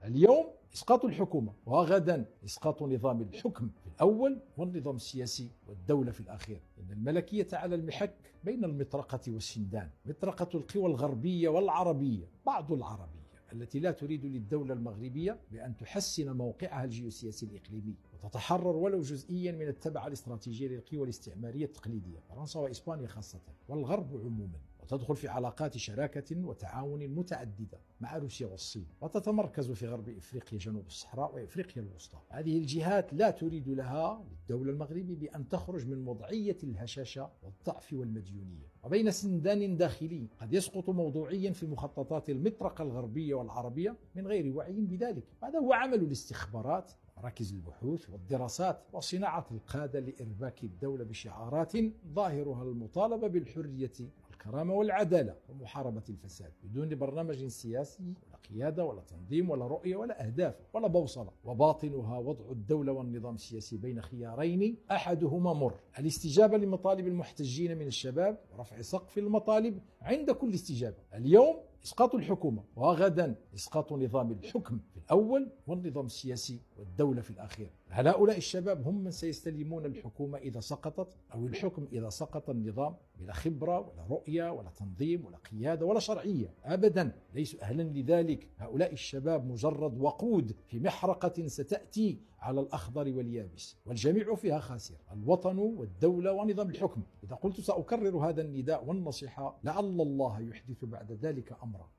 اليوم إسقاط الحكومة، وغدا إسقاط نظام الحكم في الأول والنظام السياسي والدولة في الأخير. إن الملكية على المحك بين المطرقة والسندان، مطرقة القوى الغربية والعربية، بعض العربية التي لا تريد للدولة المغربية بأن تحسن موقعها الجيوسياسي الإقليمي وتتحرر ولو جزئيا من التبعة الاستراتيجية للقوى الاستعمارية التقليدية، فرنسا وإسبانيا خاصة والغرب عموما، وتدخل في علاقات شراكة وتعاون متعددة مع روسيا والصين، وتتمركز في غرب إفريقيا، جنوب الصحراء وإفريقيا الوسطى. هذه الجهات لا تريد لها للدولة المغربية بأن تخرج من وضعية الهشاشة والضعف والمديونية. وبين سندان داخلي قد يسقط موضوعيا في مخططات المطرقة الغربية والعربية من غير وعي بذلك. هذا هو عمل الاستخبارات مراكز البحوث والدراسات وصناعة القادة لإرباك الدولة بشعارات ظاهرها المطالبة بالحرية والكرامة والعدالة ومحاربة الفساد، بدون برنامج سياسي ولا قيادة ولا تنظيم ولا رؤية ولا أهداف ولا بوصلة، وباطنها وضع الدولة والنظام السياسي بين خيارين أحدهما مر: الاستجابة لمطالب المحتجين من الشباب ورفع سقف المطالب عند كل استجابة. اليوم إسقاط الحكومة، وغدا إسقاط نظام الحكم في الأول والنظام السياسي والدولة في الأخير. هؤلاء الشباب هم من سيستلمون الحكومة إذا سقطت، أو الحكم إذا سقط النظام، بلا خبرة ولا رؤية ولا تنظيم ولا قيادة ولا شرعية أبدا، ليسوا أهلا لذلك. هؤلاء الشباب مجرد وقود في محرقة ستأتي على الأخضر واليابس، والجميع فيها خاسر: الوطن والدولة ونظام الحكم. إذا قلت سأكرر هذا النداء والنصيحة، لعل الله يحدث بعد ذلك أمرا.